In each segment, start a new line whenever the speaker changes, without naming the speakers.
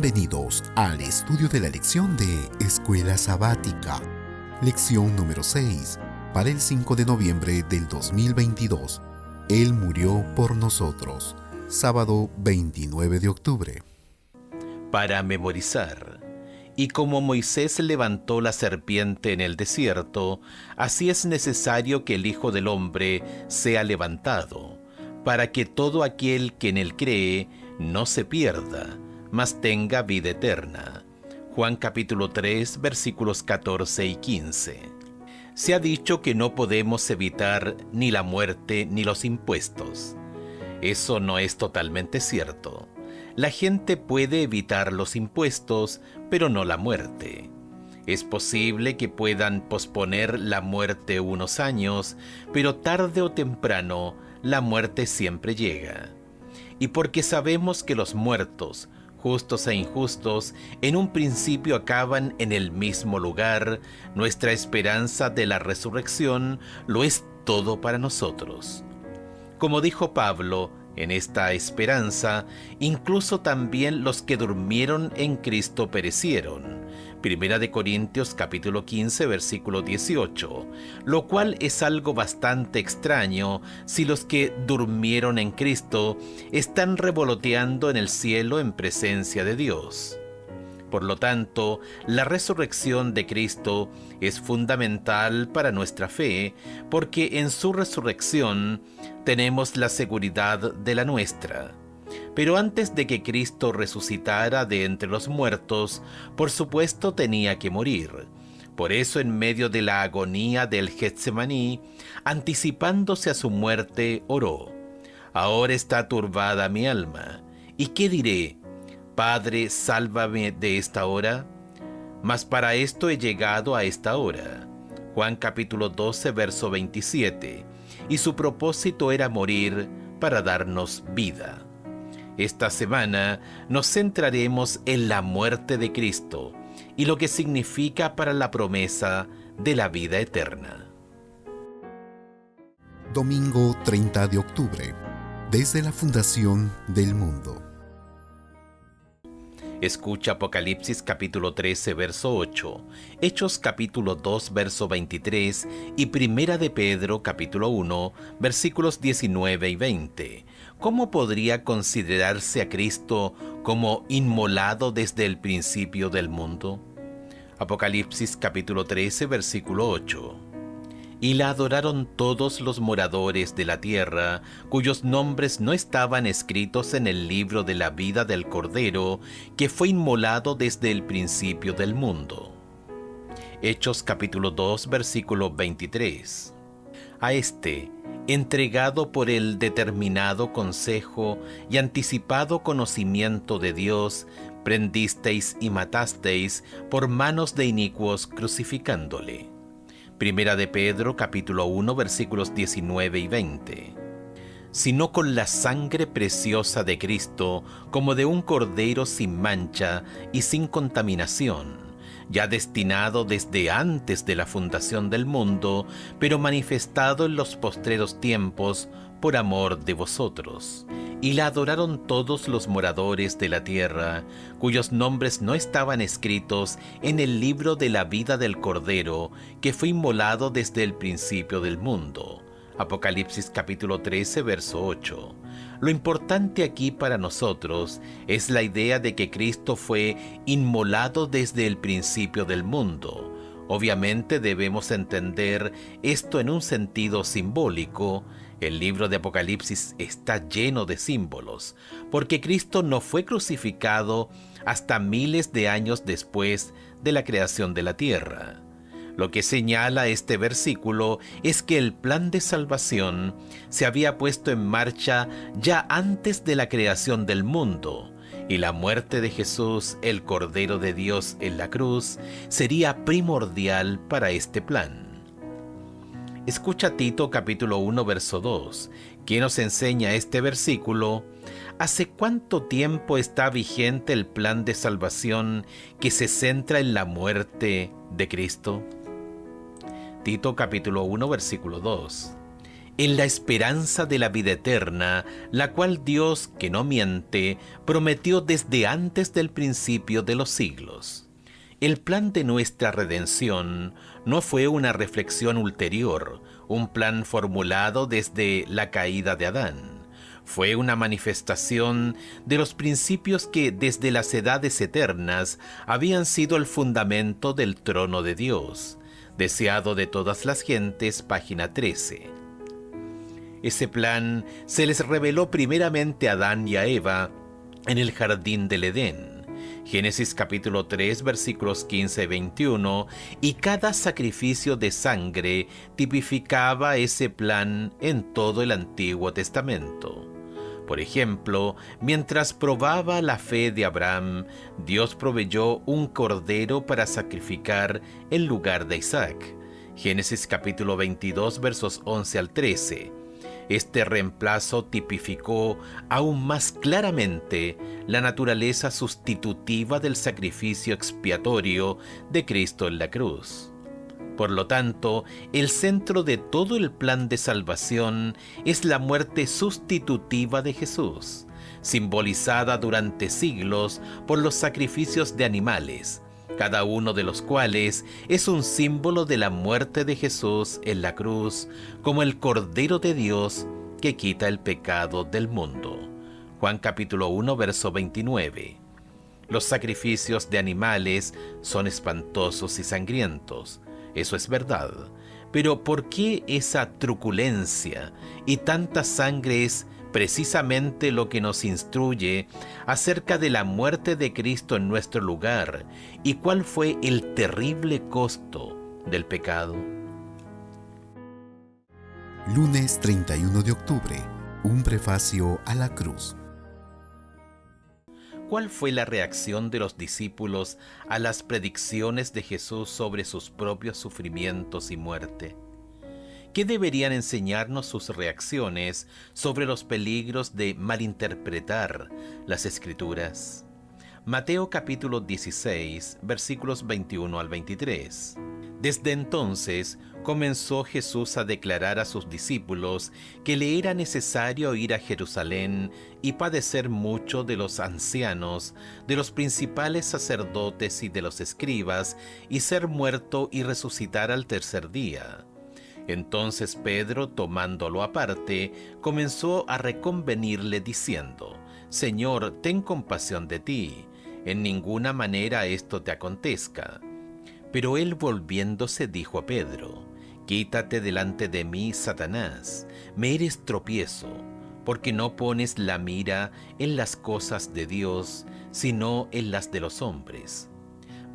Bienvenidos al estudio de la lección de Escuela Sabática, lección número 6, para el 5 de noviembre del 2022. Él murió por nosotros, sábado 29 de octubre.
Para memorizar. Y como Moisés levantó la serpiente en el desierto, así es necesario que el Hijo del Hombre sea levantado, para que todo aquel que en él cree no se pierda, mas tenga vida eterna. Juan capítulo 3, versículos 14 y 15. Se ha dicho que no podemos evitar ni la muerte ni los impuestos. Eso no es totalmente cierto. La gente puede evitar los impuestos, pero no la muerte. Es posible que puedan posponer la muerte unos años, pero tarde o temprano la muerte siempre llega. Y porque sabemos que los muertos, justos e injustos, en un principio acaban en el mismo lugar, nuestra esperanza de la resurrección lo es todo para nosotros. Como dijo Pablo, en esta esperanza, incluso también los que durmieron en Cristo perecieron. Primera de Corintios capítulo 15, versículo 18, lo cual es algo bastante extraño si los que durmieron en Cristo están revoloteando en el cielo en presencia de Dios. Por lo tanto, la resurrección de Cristo es fundamental para nuestra fe, porque en su resurrección tenemos la seguridad de la nuestra. Pero antes de que Cristo resucitara de entre los muertos, por supuesto tenía que morir. Por eso, en medio de la agonía del Getsemaní, anticipándose a su muerte, oró: «Ahora está turbada mi alma. ¿Y qué diré? Padre, sálvame de esta hora. Mas para esto he llegado a esta hora». Juan capítulo 12, verso 27. Y su propósito era morir para darnos vida. Esta semana nos centraremos en la muerte de Cristo y lo que significa para la promesa de la vida eterna.
Domingo 30 de octubre, desde la fundación del mundo.
Escucha Apocalipsis capítulo 13, verso 8, Hechos capítulo 2, verso 23 y Primera de Pedro capítulo 1, versículos 19 y 20. ¿Cómo podría considerarse a Cristo como inmolado desde el principio del mundo? Apocalipsis capítulo 13, versículo 8. Y la adoraron todos los moradores de la tierra, cuyos nombres no estaban escritos en el libro de la vida del Cordero, que fue inmolado desde el principio del mundo. Hechos capítulo 2, versículo 23. A este, entregado por el determinado consejo y anticipado conocimiento de Dios, prendisteis y matasteis por manos de inicuos crucificándole. Primera de Pedro, capítulo 1, versículos 19 y 20. Sino con la sangre preciosa de Cristo, como de un cordero sin mancha y sin contaminación, ya destinado desde antes de la fundación del mundo, pero manifestado en los postreros tiempos por amor de vosotros. Y la adoraron todos los moradores de la tierra, cuyos nombres no estaban escritos en el libro de la vida del Cordero, que fue inmolado desde el principio del mundo. Apocalipsis capítulo 13, verso 8. Lo importante aquí para nosotros es la idea de que Cristo fue inmolado desde el principio del mundo. Obviamente debemos entender esto en un sentido simbólico. El libro de Apocalipsis está lleno de símbolos, porque Cristo no fue crucificado hasta miles de años después de la creación de la tierra. Lo que señala este versículo es que el plan de salvación se había puesto en marcha ya antes de la creación del mundo, y la muerte de Jesús, el Cordero de Dios en la cruz, sería primordial para este plan. Escucha Tito capítulo 1, verso 2, que nos enseña este versículo. ¿Hace cuánto tiempo está vigente el plan de salvación que se centra en la muerte de Cristo? Tito capítulo 1, versículo 2. en la esperanza de la vida eterna, la cual Dios, que no miente, prometió desde antes del principio de los siglos. El plan de nuestra redención no fue una reflexión ulterior, un plan formulado desde la caída de Adán. Fue una manifestación de los principios que desde las edades eternas habían sido el fundamento del trono de Dios, deseado de todas las gentes, página 13. Ese plan se les reveló primeramente a Adán y a Eva en el jardín del Edén. Génesis capítulo 3 versículos 15 y 21, y cada sacrificio de sangre tipificaba ese plan en todo el Antiguo Testamento. Por ejemplo, mientras probaba la fe de Abraham, Dios proveyó un cordero para sacrificar en lugar de Isaac. Génesis capítulo 22 versos 11 al 13. Este reemplazo tipificó aún más claramente la naturaleza sustitutiva del sacrificio expiatorio de Cristo en la cruz. Por lo tanto, el centro de todo el plan de salvación es la muerte sustitutiva de Jesús, simbolizada durante siglos por los sacrificios de animales, cada uno de los cuales es un símbolo de la muerte de Jesús en la cruz, como el Cordero de Dios que quita el pecado del mundo. Juan capítulo 1, verso 29. Los sacrificios de animales son espantosos y sangrientos, eso es verdad, pero ¿por qué esa truculencia y tanta sangre es precisamente lo que nos instruye acerca de la muerte de Cristo en nuestro lugar y cuál fue el terrible costo del pecado?
Lunes 31 de octubre, un prefacio a la cruz.
¿Cuál fue la reacción de los discípulos a las predicciones de Jesús sobre sus propios sufrimientos y muerte? ¿Qué deberían enseñarnos sus reacciones sobre los peligros de malinterpretar las Escrituras? Mateo capítulo 16, versículos 21 al 23. Desde entonces comenzó Jesús a declarar a sus discípulos que le era necesario ir a Jerusalén y padecer mucho de los ancianos, de los principales sacerdotes y de los escribas, y ser muerto y resucitar al tercer día. Entonces Pedro, tomándolo aparte, comenzó a reconvenirle diciendo: Señor, ten compasión de ti, en ninguna manera esto te acontezca. Pero él volviéndose dijo a Pedro: Quítate delante de mí, Satanás, me eres tropiezo, porque no pones la mira en las cosas de Dios, sino en las de los hombres.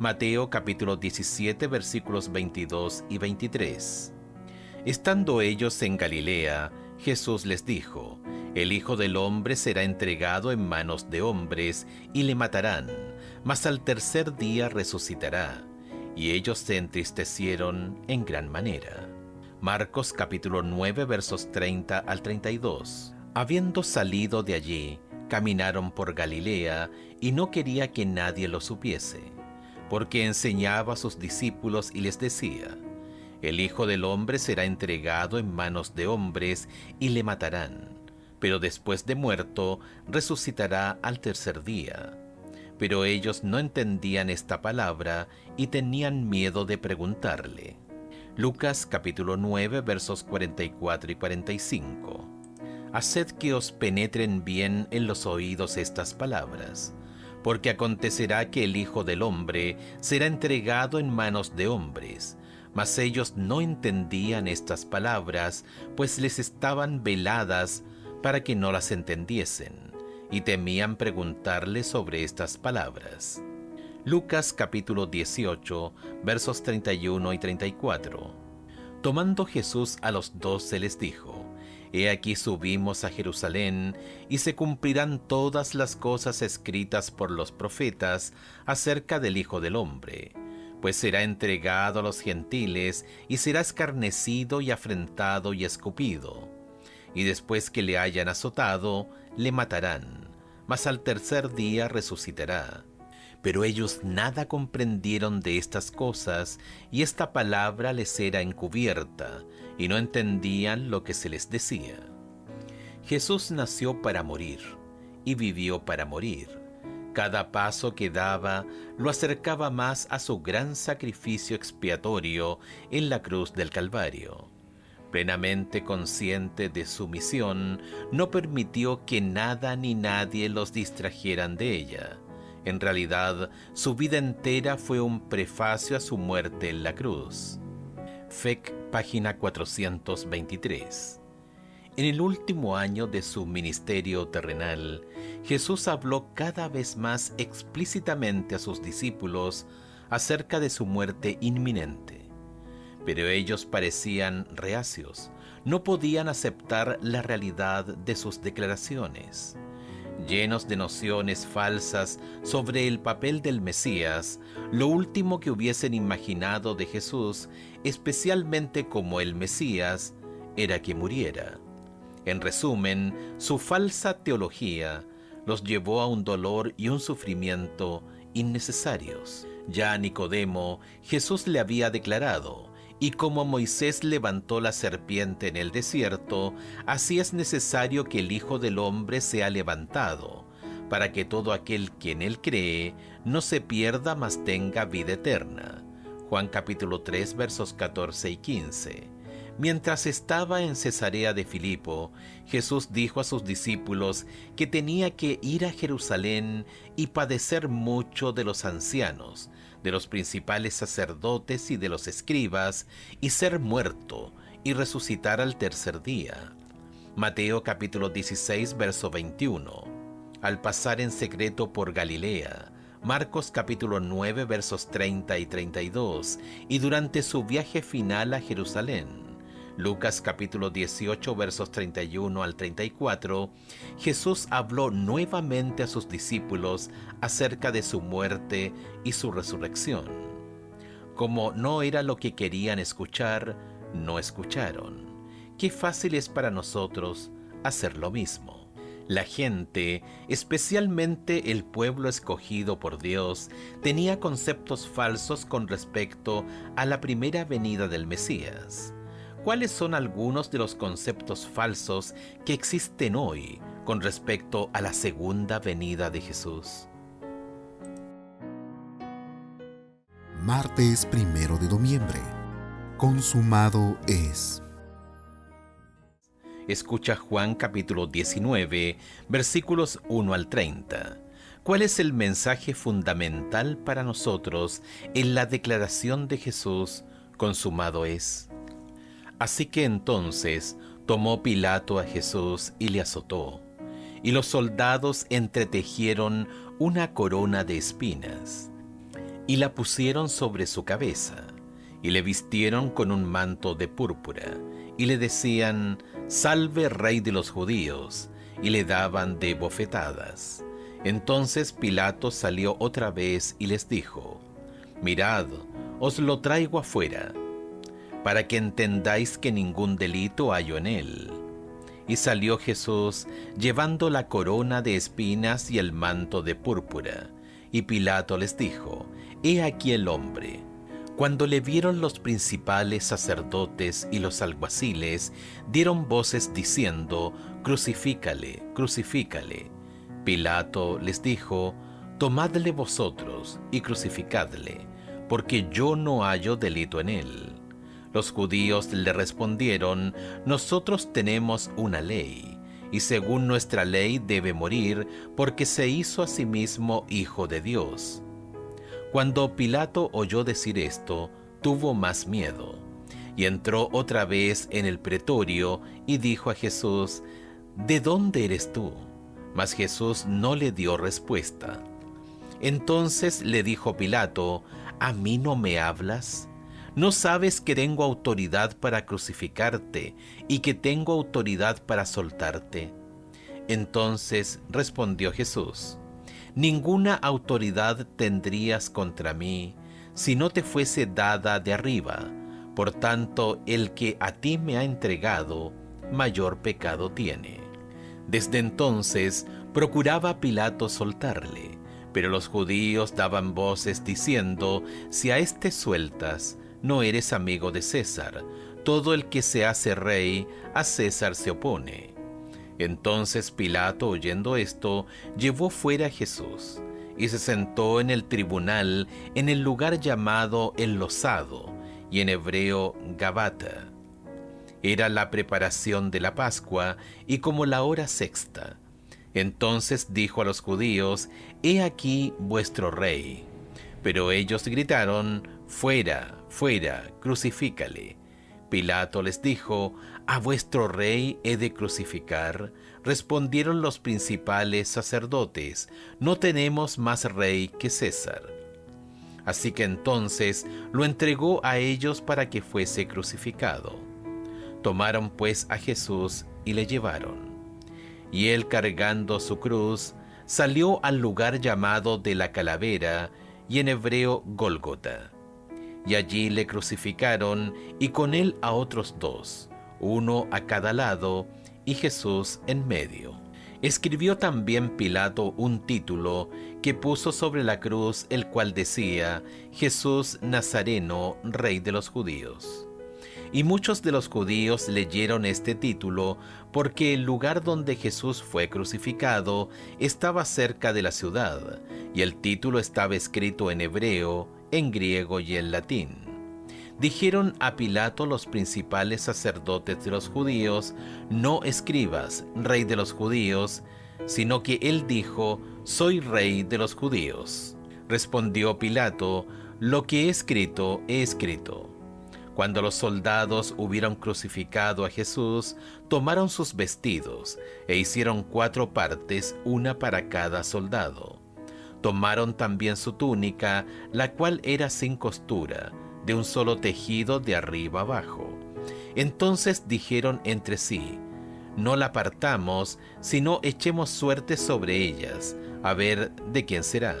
Mateo capítulo 17 versículos 22 y 23. Estando ellos en Galilea, Jesús les dijo: El Hijo del Hombre será entregado en manos de hombres y le matarán, mas al tercer día resucitará. Y ellos se entristecieron en gran manera. Marcos capítulo 9 versos 30 al 32. Habiendo salido de allí, caminaron por Galilea, y no quería que nadie lo supiese, porque enseñaba a sus discípulos y les decía: El Hijo del Hombre será entregado en manos de hombres y le matarán, pero después de muerto resucitará al tercer día. Pero ellos no entendían esta palabra y tenían miedo de preguntarle. Lucas capítulo 9 versos 44 y 45. Haced que os penetren bien en los oídos estas palabras, porque acontecerá que el Hijo del Hombre será entregado en manos de hombres. Mas ellos no entendían estas palabras, pues les estaban veladas para que no las entendiesen, y temían preguntarle sobre estas palabras. Lucas capítulo 18, versos 31 y 34. Tomando Jesús a los 12 les dijo: He aquí subimos a Jerusalén, y se cumplirán todas las cosas escritas por los profetas acerca del Hijo del Hombre. Pues será entregado a los gentiles, y será escarnecido y afrentado y escupido. Y después que le hayan azotado, le matarán, mas al tercer día resucitará. Pero ellos nada comprendieron de estas cosas, y esta palabra les era encubierta, y no entendían lo que se les decía. Jesús nació para morir, y vivió para morir. Cada paso que daba lo acercaba más a su gran sacrificio expiatorio en la cruz del Calvario. Plenamente consciente de su misión, no permitió que nada ni nadie los distrajeran de ella. En realidad, su vida entera fue un prefacio a su muerte en la cruz. FEC, página 423. En el último año de su ministerio terrenal, Jesús habló cada vez más explícitamente a sus discípulos acerca de su muerte inminente. Pero ellos parecían reacios, no podían aceptar la realidad de sus declaraciones. Llenos de nociones falsas sobre el papel del Mesías, lo último que hubiesen imaginado de Jesús, especialmente como el Mesías, era que muriera. En resumen, su falsa teología los llevó a un dolor y un sufrimiento innecesarios. Ya a Nicodemo, Jesús le había declarado: y como Moisés levantó la serpiente en el desierto, así es necesario que el Hijo del Hombre sea levantado, para que todo aquel que en él cree no se pierda, mas tenga vida eterna. Juan capítulo 3, versos 14 y 15. Mientras estaba en Cesarea de Filipo, Jesús dijo a sus discípulos que tenía que ir a Jerusalén y padecer mucho de los ancianos, de los principales sacerdotes y de los escribas, y ser muerto y resucitar al tercer día. Mateo capítulo 16, verso 21. Al pasar en secreto por Galilea. Marcos capítulo 9, versos 30 y 32, y durante su viaje final a Jerusalén. Lucas capítulo 18, versos 31 al 34, Jesús habló nuevamente a sus discípulos acerca de su muerte y su resurrección. Como no era lo que querían escuchar, no escucharon. Qué fácil es para nosotros hacer lo mismo. La gente, especialmente el pueblo escogido por Dios, tenía conceptos falsos con respecto a la primera venida del Mesías. ¿Cuáles son algunos de los conceptos falsos que existen hoy con respecto a la segunda venida de Jesús?
Martes 1 de noviembre. Consumado es.
Escucha Juan capítulo 19, versículos 1 al 30. ¿Cuál es el mensaje fundamental para nosotros en la declaración de Jesús, consumado es? Así que entonces tomó Pilato a Jesús y le azotó, y los soldados entretejieron una corona de espinas, y la pusieron sobre su cabeza, y le vistieron con un manto de púrpura, y le decían: «Salve, Rey de los Judíos», y le daban de bofetadas. Entonces Pilato salió otra vez y les dijo: «Mirad, os lo traigo afuera, para que entendáis que ningún delito hallo en él». Y salió Jesús, llevando la corona de espinas y el manto de púrpura. Y Pilato les dijo: «He aquí el hombre». Cuando le vieron los principales sacerdotes y los alguaciles, dieron voces diciendo: «Crucifícale, crucifícale». Pilato les dijo: «Tomadle vosotros y crucificadle, porque yo no hallo delito en él». Los judíos le respondieron: «Nosotros tenemos una ley, y según nuestra ley debe morir, porque se hizo a sí mismo hijo de Dios». Cuando Pilato oyó decir esto, tuvo más miedo, y entró otra vez en el pretorio y dijo a Jesús: «¿De dónde eres tú?». Mas Jesús no le dio respuesta. Entonces le dijo Pilato: «¿A mí no me hablas? ¿No sabes que tengo autoridad para crucificarte y que tengo autoridad para soltarte?». Entonces respondió Jesús: «Ninguna autoridad tendrías contra mí si no te fuese dada de arriba. Por tanto, el que a ti me ha entregado, mayor pecado tiene». Desde entonces procuraba Pilato soltarle, Pero los judíos daban voces diciendo: si a éste sueltas, no eres amigo de César. Todo el que se hace rey, a César se opone. Entonces Pilato, oyendo esto, llevó fuera a Jesús, y se sentó en el tribunal, en el lugar llamado El Losado, y en hebreo Gabata. Era la preparación de la Pascua, y como la hora sexta. Entonces dijo a los judíos: he aquí vuestro rey. Pero ellos gritaron: fuera, fuera, crucifícale. Pilato les dijo: ¿a vuestro rey he de crucificar? Respondieron los principales sacerdotes: no tenemos más rey que César. Así que entonces lo entregó a ellos para que fuese crucificado. Tomaron pues a Jesús y le llevaron. Y él, cargando su cruz, salió al lugar llamado de la Calavera, y en hebreo Gólgota. Y allí le crucificaron, y con él a otros dos, uno a cada lado, y Jesús en medio. Escribió también Pilato un título que puso sobre la cruz, el cual decía: Jesús Nazareno, Rey de los Judíos. Y muchos de los judíos leyeron este título porque el lugar donde Jesús fue crucificado estaba cerca de la ciudad, y el título estaba escrito en hebreo, en griego y en latín. Dijeron a Pilato los principales sacerdotes de los judíos: no escribas, Rey de los Judíos, sino que él dijo: soy Rey de los Judíos. Respondió Pilato: lo que he escrito, he escrito. Cuando los soldados hubieron crucificado a Jesús, tomaron sus vestidos e hicieron 4 partes, una para cada soldado. Tomaron también su túnica, la cual era sin costura, de un solo tejido de arriba abajo. Entonces dijeron entre sí: no la partamos, sino echemos suerte sobre ellas, a ver de quién será.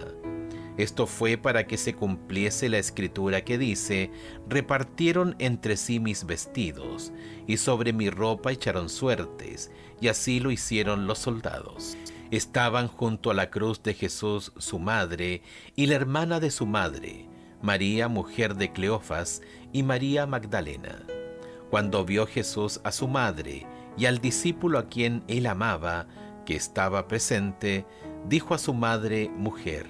Esto fue para que se cumpliese la escritura que dice: repartieron entre sí mis vestidos, y sobre mi ropa echaron suertes, y así lo hicieron los soldados. Estaban junto a la cruz de Jesús su madre, y la hermana de su madre, María, mujer de Cleofas, y María Magdalena. Cuando vio Jesús a su madre, y al discípulo a quien él amaba, que estaba presente, dijo a su madre: mujer,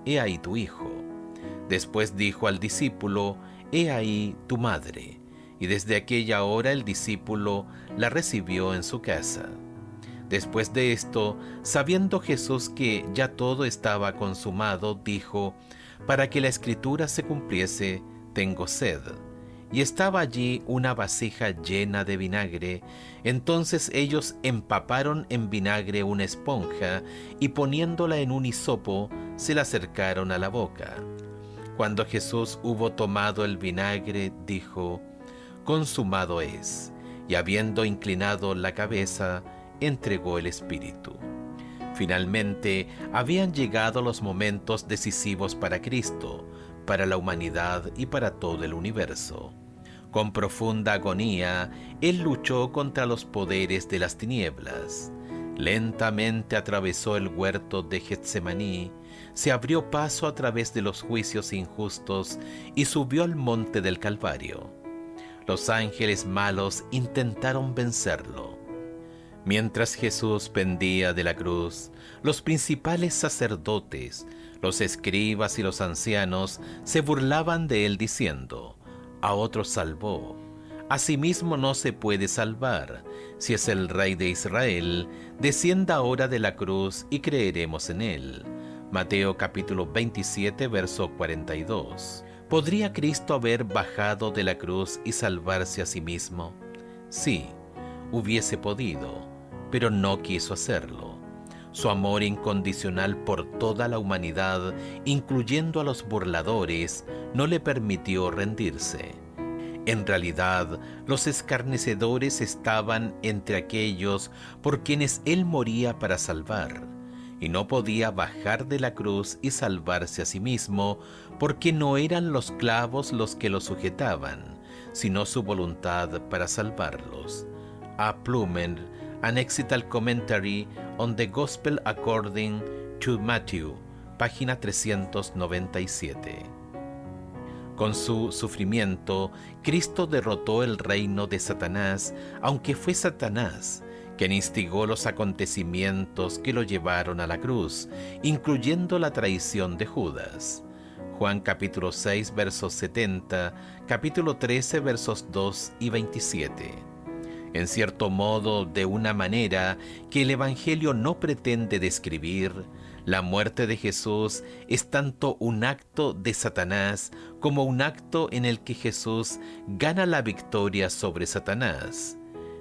he ahí tu hijo. Después dijo al discípulo: he ahí tu madre. Y desde aquella hora el discípulo la recibió en su casa. Después de esto, sabiendo Jesús que ya todo estaba consumado, dijo: para que la escritura se cumpliese, tengo sed. Y estaba allí una vasija llena de vinagre. Entonces ellos empaparon en vinagre una esponja, y poniéndola en un hisopo, se la acercaron a la boca. Cuando Jesús hubo tomado el vinagre, dijo: consumado es. Y habiendo inclinado la cabeza, entregó el espíritu. Finalmente, habían llegado los momentos decisivos para Cristo, para la humanidad y para todo el universo. Con profunda agonía, él luchó contra los poderes de las tinieblas. Lentamente atravesó el huerto de Getsemaní, se abrió paso a través de los juicios injustos y subió al monte del Calvario. Los ángeles malos intentaron vencerlo. Mientras Jesús pendía de la cruz, los principales sacerdotes, los escribas y los ancianos se burlaban de él diciendo: a otros salvó, a sí mismo no se puede salvar. Si es el Rey de Israel, descienda ahora de la cruz y creeremos en él. Mateo capítulo 27, verso 42. ¿Podría Cristo haber bajado de la cruz y salvarse a sí mismo? Sí, hubiese podido, pero no quiso hacerlo. Su amor incondicional por toda la humanidad, incluyendo a los burladores, no le permitió rendirse. En realidad, los escarnecedores estaban entre aquellos por quienes él moría para salvar, y no podía bajar de la cruz y salvarse a sí mismo, porque no eran los clavos los que lo sujetaban, sino su voluntad para salvarlos. A. Plumer, An Exegetical Commentary on the Gospel According to Matthew, página 397. Con su sufrimiento, Cristo derrotó el reino de Satanás, aunque fue Satanás quien instigó los acontecimientos que lo llevaron a la cruz, incluyendo la traición de Judas. Juan capítulo 6, versos 70, capítulo 13, versos 2 y 27. En cierto modo, de una manera que el Evangelio no pretende describir, la muerte de Jesús es tanto un acto de Satanás como un acto en el que Jesús gana la victoria sobre Satanás.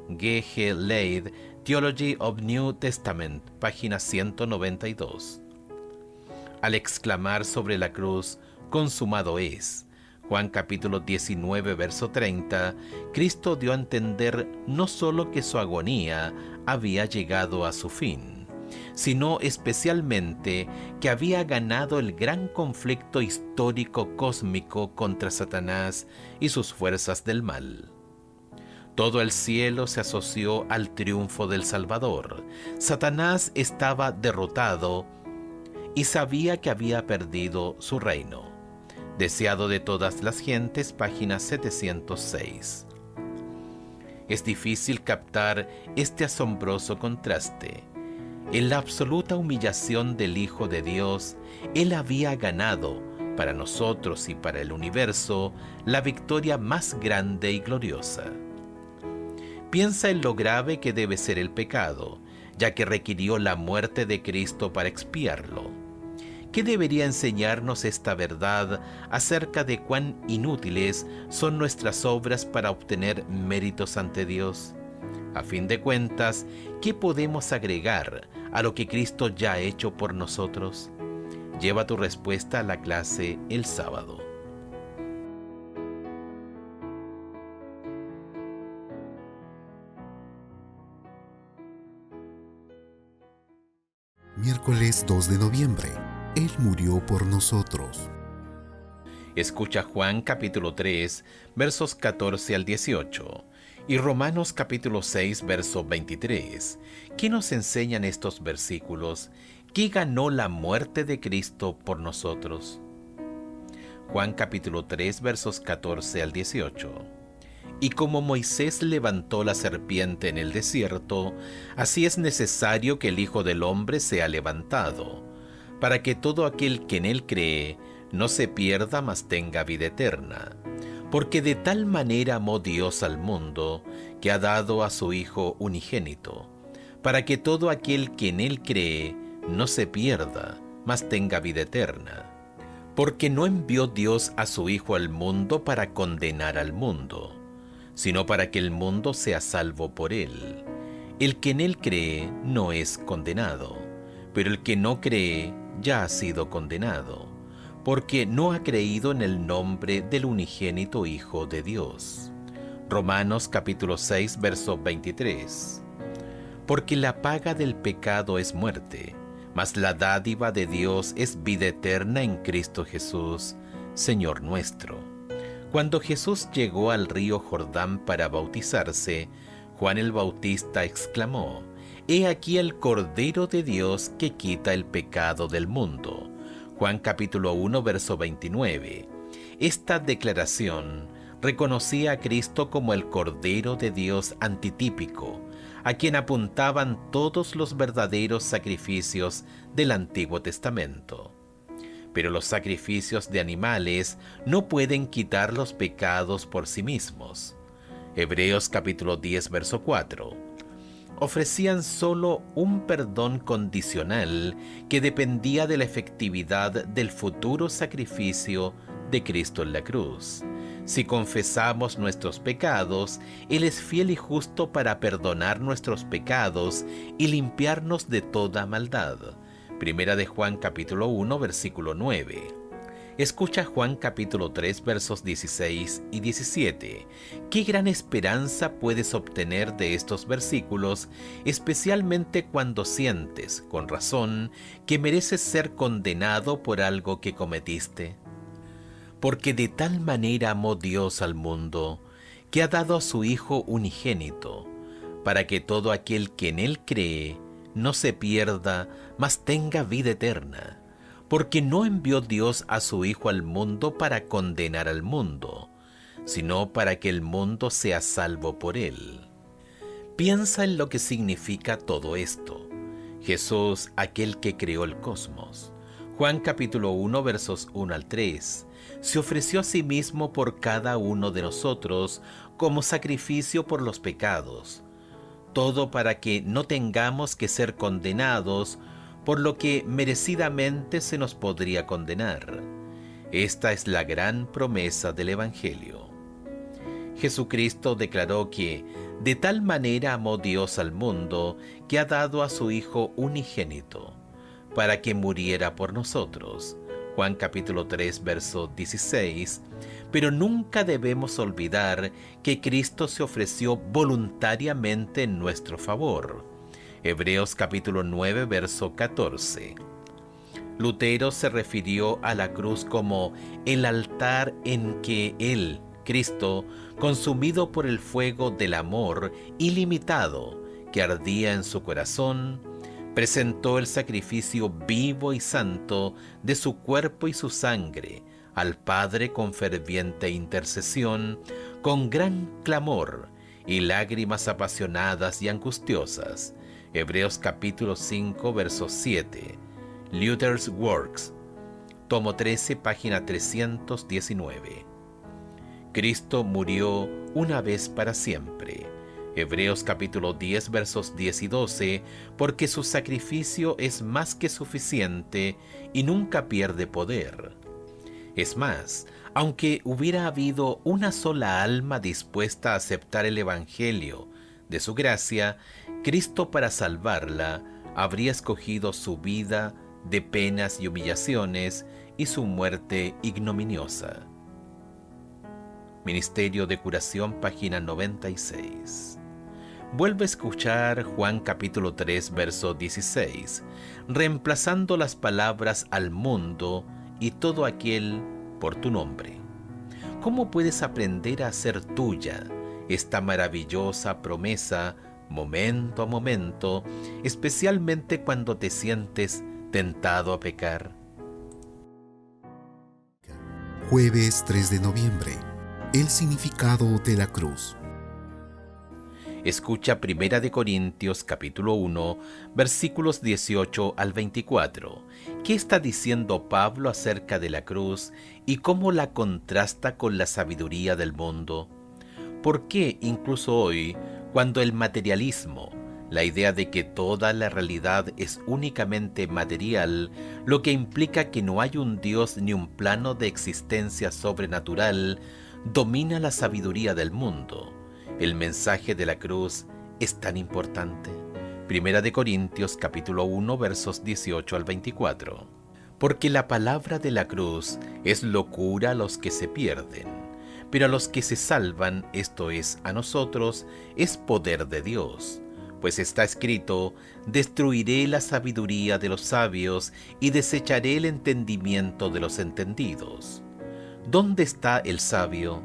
G. G. Leid, Theology of New Testament, página 192. Al exclamar sobre la cruz, consumado es, Juan capítulo 19, verso 30, Cristo dio a entender no solo que su agonía había llegado a su fin, sino especialmente que había ganado el gran conflicto histórico cósmico contra Satanás y sus fuerzas del mal. Todo el cielo se asoció al triunfo del Salvador. Satanás estaba derrotado y sabía que había perdido su reino. Deseado de todas las gentes, página 706. Es difícil captar este asombroso contraste. En la absoluta humillación del Hijo de Dios, Él había ganado, para nosotros y para el universo, la victoria más grande y gloriosa. Piensa en lo grave que debe ser el pecado, ya que requirió la muerte de Cristo para expiarlo. ¿Qué debería enseñarnos esta verdad acerca de cuán inútiles son nuestras obras para obtener méritos ante Dios? A fin de cuentas, ¿qué podemos agregar a lo que Cristo ya ha hecho por nosotros? Lleva tu respuesta a la clase el sábado.
Miércoles 2 de noviembre. Él murió por nosotros.
Escucha Juan capítulo 3, versos 14 al 18 y Romanos capítulo 6, verso 23. ¿Qué nos enseñan estos versículos? ¿Qué ganó la muerte de Cristo por nosotros? Juan capítulo 3, versos 14 al 18. Y como Moisés levantó la serpiente en el desierto, así es necesario que el Hijo del Hombre sea levantado, para que todo aquel que en él cree no se pierda, mas tenga vida eterna. Porque de tal manera amó Dios al mundo, que ha dado a su Hijo unigénito, para que todo aquel que en él cree no se pierda, mas tenga vida eterna. Porque no envió Dios a su Hijo al mundo para condenar al mundo, sino para que el mundo sea salvo por él. El que en él cree no es condenado, pero el que no cree ya ha sido condenado, porque no ha creído en el nombre del unigénito Hijo de Dios. Romanos capítulo 6, verso 23. Porque la paga del pecado es muerte, mas la dádiva de Dios es vida eterna en Cristo Jesús, Señor nuestro. Cuando Jesús llegó al río Jordán para bautizarse, Juan el Bautista exclamó: «He aquí el Cordero de Dios que quita el pecado del mundo». Juan capítulo 1, verso 29. Esta declaración reconocía a Cristo como el Cordero de Dios antitípico, a quien apuntaban todos los verdaderos sacrificios del Antiguo Testamento. Pero los sacrificios de animales no pueden quitar los pecados por sí mismos. Hebreos capítulo 10, verso 4. Ofrecían solo un perdón condicional que dependía de la efectividad del futuro sacrificio de Cristo en la cruz. Si confesamos nuestros pecados, Él es fiel y justo para perdonar nuestros pecados y limpiarnos de toda maldad. Primera de Juan capítulo 1, versículo 9. Escucha Juan capítulo 3, versos 16 y 17. Qué gran esperanza puedes obtener de estos versículos, especialmente cuando sientes, con razón, que mereces ser condenado por algo que cometiste. Porque de tal manera amó Dios al mundo, que ha dado a su Hijo unigénito, para que todo aquel que en él cree no se pierda, mas tenga vida eterna. Porque no envió Dios a su Hijo al mundo para condenar al mundo, sino para que el mundo sea salvo por él. Piensa en lo que significa todo esto. Jesús, aquel que creó el cosmos. Juan capítulo 1 versos 1 al 3. Se ofreció a sí mismo por cada uno de nosotros como sacrificio por los pecados. Todo para que no tengamos que ser condenados por lo que merecidamente se nos podría condenar. Esta es la gran promesa del Evangelio. Jesucristo declaró que de tal manera amó Dios al mundo que ha dado a su Hijo unigénito, para que muriera por nosotros. Juan capítulo 3, verso 16. Pero nunca debemos olvidar que Cristo se ofreció voluntariamente en nuestro favor. Hebreos capítulo 9, verso 14. Lutero se refirió a la cruz como el altar en que Él, Cristo, consumido por el fuego del amor ilimitado que ardía en su corazón, presentó el sacrificio vivo y santo de su cuerpo y su sangre al Padre con ferviente intercesión, con gran clamor y lágrimas apasionadas y angustiosas. Hebreos capítulo 5, verso 7. Luther's Works, tomo 13, página 319. Cristo murió una vez para siempre. Hebreos capítulo 10, versos 10 y 12, porque su sacrificio es más que suficiente y nunca pierde poder. Es más, aunque hubiera habido una sola alma dispuesta a aceptar el Evangelio de su gracia, Cristo para salvarla habría escogido su vida de penas y humillaciones y su muerte ignominiosa. Ministerio de Curación, página 96. Vuelve a escuchar Juan capítulo 3, verso 16, reemplazando las palabras al mundo y todo aquel por tu nombre. ¿Cómo puedes aprender a hacer tuya esta maravillosa promesa momento a momento, especialmente cuando te sientes tentado a pecar?
Jueves 3 de noviembre. El significado de la cruz.
Escucha 1 de Corintios capítulo 1, versículos 18 al 24. ¿Qué está diciendo Pablo acerca de la cruz y cómo la contrasta con la sabiduría del mundo? ¿Por qué incluso hoy, cuando el materialismo, la idea de que toda la realidad es únicamente material, lo que implica que no hay un Dios ni un plano de existencia sobrenatural, domina la sabiduría del mundo, el mensaje de la cruz es tan importante? 1 de Corintios capítulo 1 versos 18 al 24. Porque la palabra de la cruz es locura a los que se pierden, pero a los que se salvan, esto es, a nosotros, es poder de Dios. Pues está escrito: destruiré la sabiduría de los sabios y desecharé el entendimiento de los entendidos. ¿Dónde está el sabio?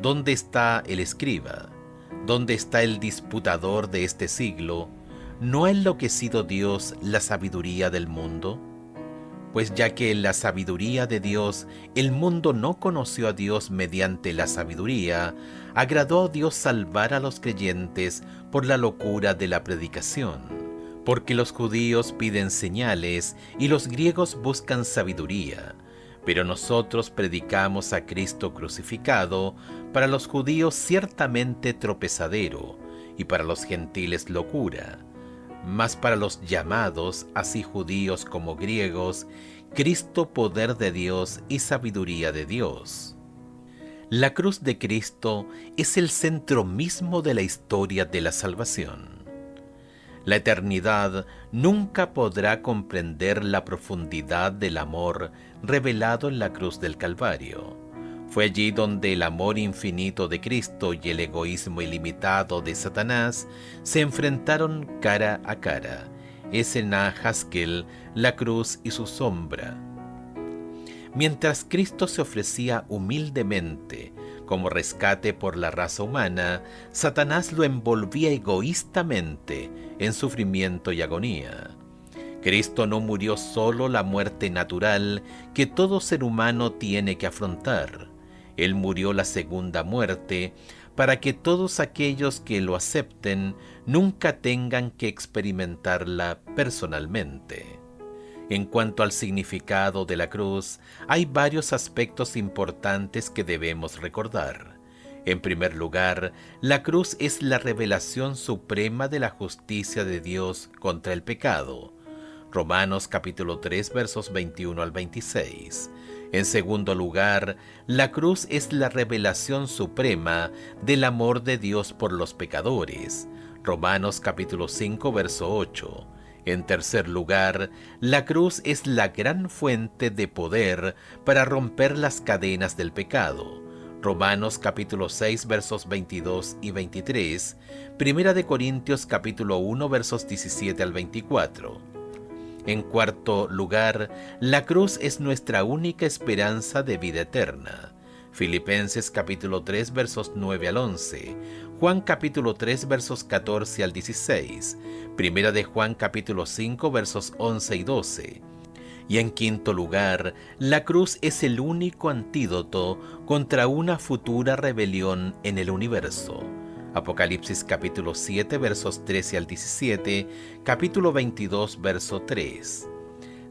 ¿Dónde está el escriba? ¿Dónde está el disputador de este siglo? ¿No ha enloquecido Dios la sabiduría del mundo? Pues ya que en la sabiduría de Dios el mundo no conoció a Dios mediante la sabiduría, agradó a Dios salvar a los creyentes por la locura de la predicación. Porque los judíos piden señales y los griegos buscan sabiduría. Pero nosotros predicamos a Cristo crucificado, para los judíos ciertamente tropezadero, y para los gentiles locura. Mas para los llamados, así judíos como griegos, Cristo poder de Dios y sabiduría de Dios. La cruz de Cristo es el centro mismo de la historia de la salvación. La eternidad nunca podrá comprender la profundidad del amor revelado en la cruz del Calvario. Fue allí donde el amor infinito de Cristo y el egoísmo ilimitado de Satanás se enfrentaron cara a cara. Es en Haskell, la cruz y su sombra. Mientras Cristo se ofrecía humildemente como rescate por la raza humana, Satanás lo envolvía egoístamente en sufrimiento y agonía. Cristo no murió solo la muerte natural que todo ser humano tiene que afrontar. Él murió la segunda muerte para que todos aquellos que lo acepten nunca tengan que experimentarla personalmente. En cuanto al significado de la cruz, hay varios aspectos importantes que debemos recordar. En primer lugar, la cruz es la revelación suprema de la justicia de Dios contra el pecado. Romanos capítulo 3 versos 21 al 26. En segundo lugar, la cruz es la revelación suprema del amor de Dios por los pecadores. Romanos capítulo 5 verso 8. En tercer lugar, la cruz es la gran fuente de poder para romper las cadenas del pecado. Romanos capítulo 6 versos 22 y 23. Primera de Corintios capítulo 1 versos 17 al 24. En cuarto lugar, la cruz es nuestra única esperanza de vida eterna. Filipenses capítulo 3 versos 9 al 11, Juan capítulo 3 versos 14 al 16, Primera de Juan capítulo 5 versos 11 y 12. Y en quinto lugar, la cruz es el único antídoto contra una futura rebelión en el universo. Apocalipsis capítulo 7 versos 13 al 17, capítulo 22 verso 3.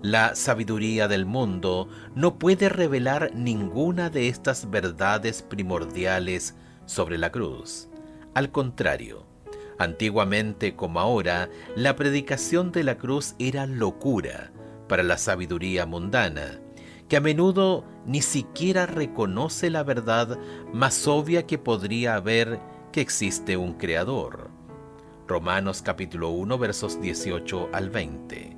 La sabiduría del mundo no puede revelar ninguna de estas verdades primordiales sobre la cruz. Al contrario, antiguamente como ahora, la predicación de la cruz era locura para la sabiduría mundana, que a menudo ni siquiera reconoce la verdad más obvia que podría haber, que existe un creador. Romanos capítulo 1 versos 18 al 20.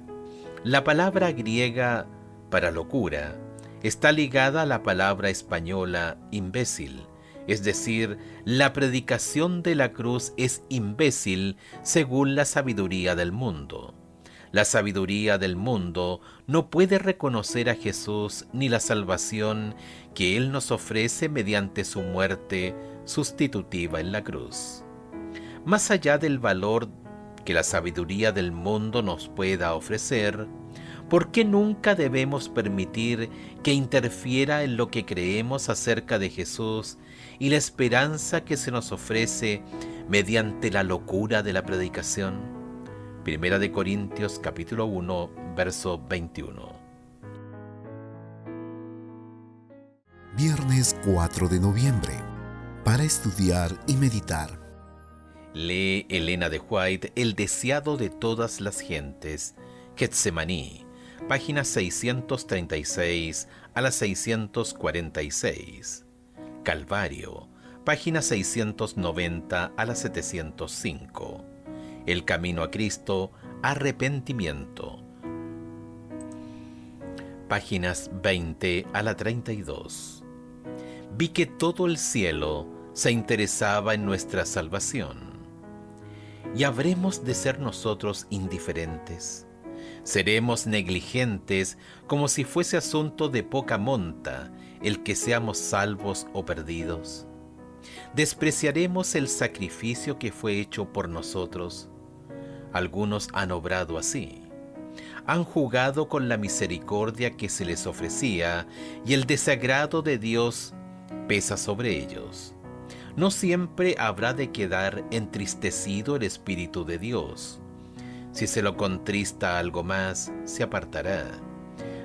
La palabra griega para locura está ligada a la palabra española imbécil, es decir, la predicación de la cruz es imbécil según la sabiduría del mundo. La sabiduría del mundo no puede reconocer a Jesús ni la salvación que Él nos ofrece mediante su muerte sustitutiva en la cruz. Más allá del valor que la sabiduría del mundo nos pueda ofrecer, ¿por qué nunca debemos permitir que interfiera en lo que creemos acerca de Jesús y la esperanza que se nos ofrece mediante la locura de la predicación? Primera de Corintios capítulo 1, verso 21.
Viernes 4 de noviembre. Para estudiar y meditar.
Lee Elena de White, El deseado de todas las gentes, Getsemaní, páginas 636 a las 646. Calvario, páginas 690 a las 705. El camino a Cristo, arrepentimiento, páginas 20 a la 32. Vi que todo el cielo se interesaba en nuestra salvación. ¿Y habremos de ser nosotros indiferentes? ¿Seremos negligentes como si fuese asunto de poca monta el que seamos salvos o perdidos? ¿Despreciaremos el sacrificio que fue hecho por nosotros? Algunos han obrado así. Han jugado con la misericordia que se les ofrecía y el desagrado de Dios pesa sobre ellos. No siempre habrá de quedar entristecido el Espíritu de Dios. Si se lo contrista algo más, se apartará.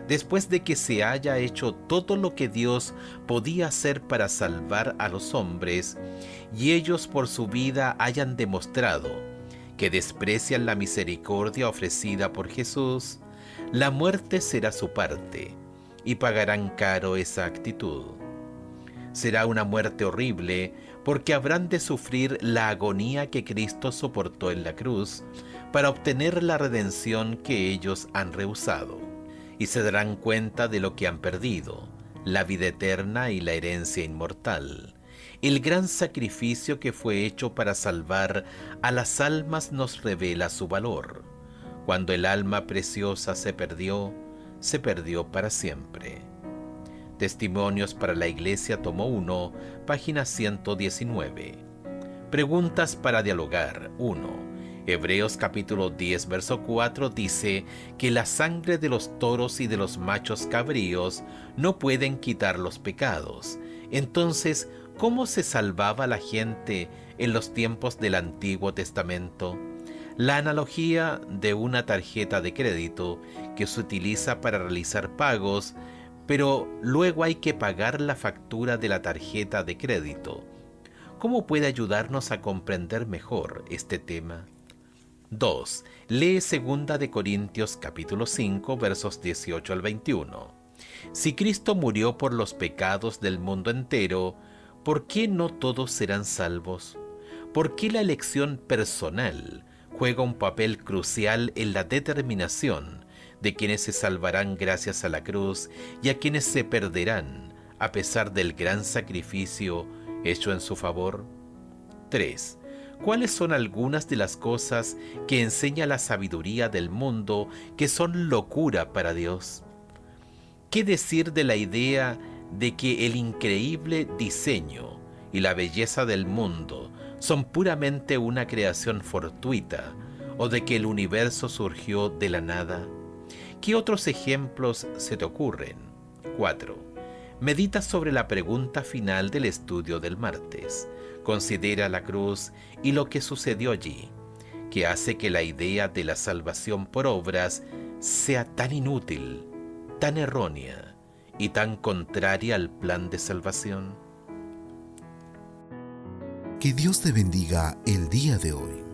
Después de que se haya hecho todo lo que Dios podía hacer para salvar a los hombres, y ellos por su vida hayan demostrado que desprecian la misericordia ofrecida por Jesús, la muerte será su parte, y pagarán caro esa actitud. Será una muerte horrible, porque habrán de sufrir la agonía que Cristo soportó en la cruz para obtener la redención que ellos han rehusado, y se darán cuenta de lo que han perdido, la vida eterna y la herencia inmortal. El gran sacrificio que fue hecho para salvar a las almas nos revela su valor. Cuando el alma preciosa se perdió para siempre. Testimonios para la Iglesia, tomo 1, página 119. Preguntas para dialogar. 1. Hebreos capítulo 10, verso 4 dice que la sangre de los toros y de los machos cabríos no pueden quitar los pecados. Entonces, ¿cómo se salvaba la gente en los tiempos del Antiguo Testamento? La analogía de una tarjeta de crédito que se utiliza para realizar pagos, pero luego hay que pagar la factura de la tarjeta de crédito. ¿Cómo puede ayudarnos a comprender mejor este tema? 2. Lee 2 de Corintios capítulo 5 versos 18 al 21. Si Cristo murió por los pecados del mundo entero, ¿por qué no todos serán salvos? ¿Por qué la elección personal juega un papel crucial en la determinación de quienes se salvarán gracias a la cruz y a quienes se perderán a pesar del gran sacrificio hecho en su favor? 3. ¿Cuáles son algunas de las cosas que enseña la sabiduría del mundo que son locura para Dios? ¿Qué decir de la idea de que el increíble diseño y la belleza del mundo son puramente una creación fortuita, o de que el universo surgió de la nada? ¿Qué otros ejemplos se te ocurren? 4. Medita sobre la pregunta final del estudio del martes. Considera la cruz y lo que sucedió allí, que hace que la idea de la salvación por obras sea tan inútil, tan errónea y tan contraria al plan de salvación.
Que Dios te bendiga el día de hoy.